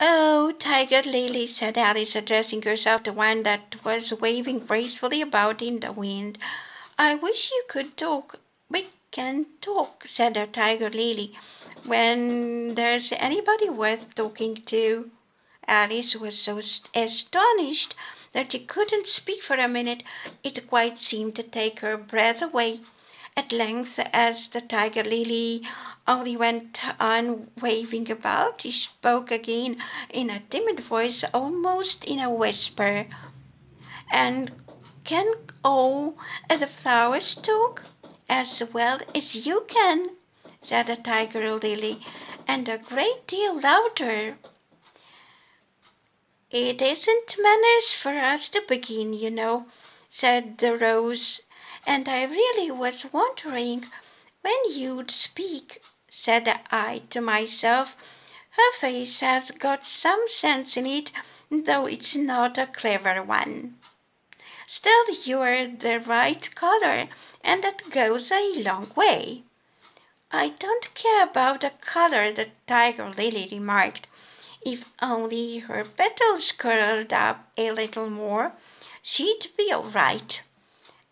"Oh, Tiger Lily," said Alice, addressing herself to one that was waving gracefully about in the wind, "I wish you could talk." "We can talk," said the Tiger Lily, "when there's anybody worth talking to." Alice was so astonished that she couldn't speak for a minute. It quite seemed to take her breath away. At length, as the Tiger Lily only went on waving about, she spoke again in a timid voice, almost in a whisper. "And can all the flowers talk?" "As well as you can," said the Tiger Lily, "and a great deal louder." "It isn't manners for us to begin, you know," said the Rose, "and I really was wondering when you'd speak. Said I to myself, her face has got some sense in it, though it's not a clever one. Still, you're the right color, and that goes a long way." "I don't care about the color," the Tiger Lily remarked. "If only her petals curled up a little more, she'd be all right."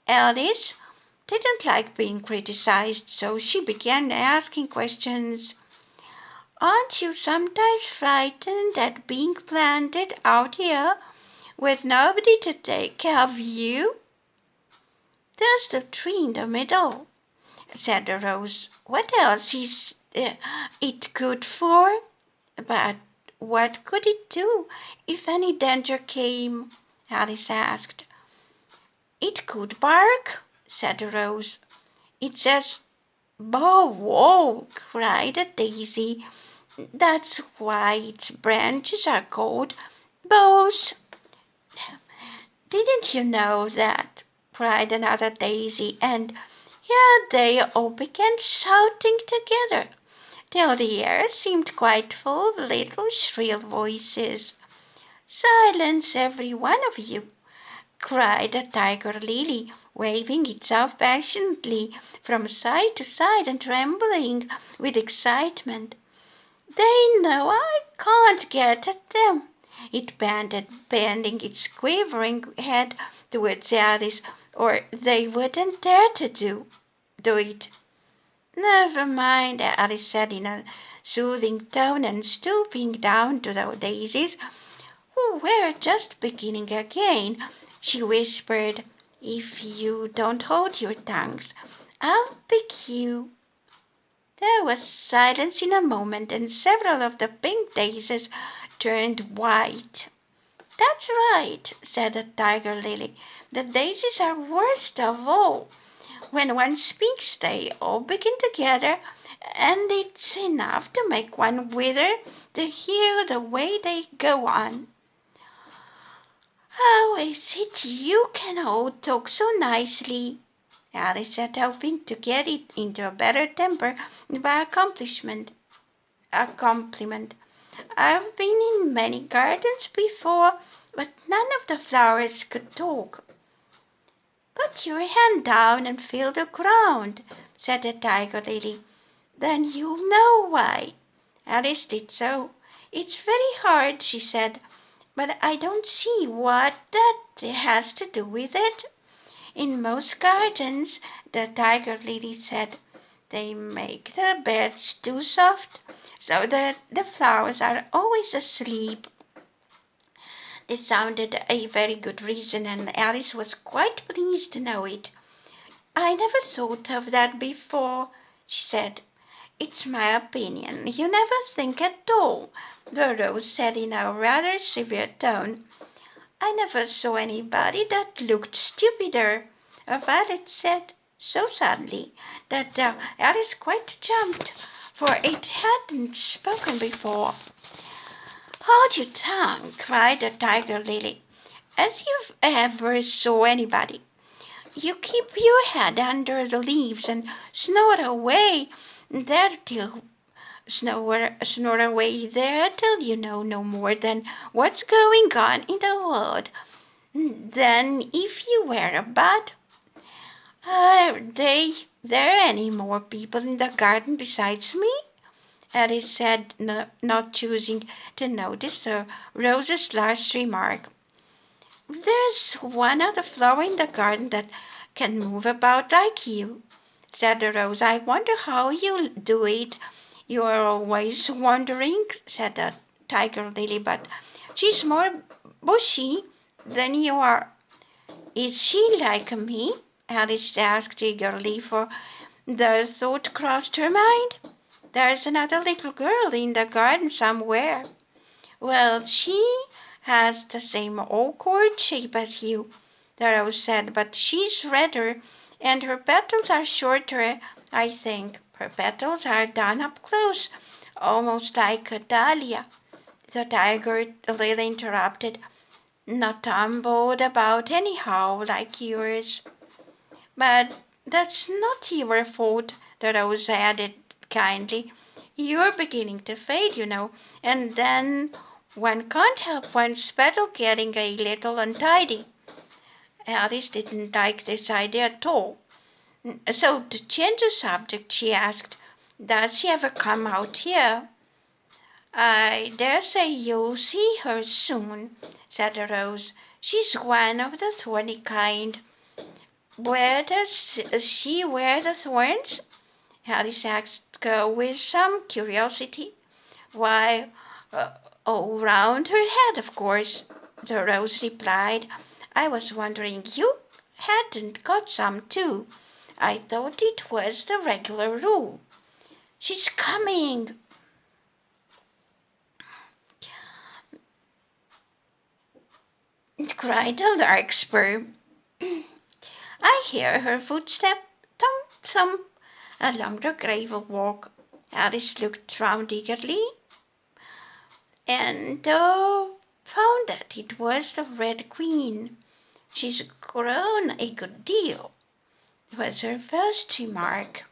Alice didn't like being criticized, so she began asking questions. "Aren't you sometimes frightened at being planted out here with nobody to take care of you?" "There's the tree in the middle," said the Rose. "What else is it good for?" "But what could it do if any danger came?" Alice asked. "It could bark," said the Rose. "It says 'Bow wow!'" cried a daisy. "That's why its branches are called bows." "Didn't you know that?" cried another daisy, and here they all began shouting together, till the air seemed quite full of little shrill voices. "Silence, every one of you!" cried the Tiger Lily, waving itself passionately from side to side and trembling with excitement. "They know I can't get at them," it panted, bending its quivering head towards Alice, "or they wouldn't dare to do it." "Never mind," Alice said in a soothing tone, and stooping down to the daisies, who were just beginning again, she whispered, "If you don't hold your tongues, I'll pick you." There was silence in a moment, and several of the pink daisies turned white. "That's right," said the Tiger Lily. "The daisies are worst of all. When one speaks, they all begin together, and it's enough to make one wither to hear the way they go on." "How is it you can all talk so nicely?" Alice said, hoping to get it into a better temper by a compliment. "I've been in many gardens before, but none of the flowers could talk." "Put your hand down and feel the ground," said the Tiger Lily. "Then you'll know why." Alice did so. "It's very hard," she said, "but I don't see what that has to do with it." "In most gardens," the Tiger Lily said, "they make the beds too soft, so that the flowers are always asleep." This sounded a very good reason, and Alice was quite pleased to know it. "I never thought of that before," she said. "It's my opinion you never think at all," the Rose said in a rather severe tone. "I never saw anybody that looked stupider," Violet said, so suddenly that Alice quite jumped, for it hadn't spoken before. "Hold your tongue," cried the Tiger Lily, "as you ever saw anybody. You keep your head under the leaves and snore away there till you know no more than what's going on in the world than if you were a bud. Are there any more people in the garden besides me?" Alice said, not choosing to notice the Rose's last remark. "There's one other flower in the garden that can move about like you," said the Rose. "I wonder how you do it." "You're always wondering," said the Tiger Lily, "but she's more bushy than you are." "Is she like me?" Alice asked eagerly, for the thought crossed her mind. "There's another little girl in the garden somewhere." "Well, she has the same awkward shape as you," the Rose said, "but she's redder, and her petals are shorter, I think. Her petals are done up close, almost like a dahlia." The Tiger Lily interrupted. "Not tumbled about anyhow, like yours." "But that's not your fault," the Rose added kindly. "You're beginning to fade, you know, and then one can't help one's petal getting a little untidy." Alice didn't like this idea at all. So, to change the subject, she asked, "Does she ever come out here?" "I dare say you'll see her soon," said the Rose. "She's one of the thorny kind." "Where does she wear the thorns?" Alice asked with some curiosity. "Why, uh, oh, round her head, of course," the Rose replied. "I was wondering you hadn't got some too. I thought it was the regular rule." "She's coming!" cried the larkspur. "I hear her footstep, thump, thump, along the gravel walk." Alice looked round eagerly, and found that it was the Red Queen. "She's grown a good deal," was her first remark.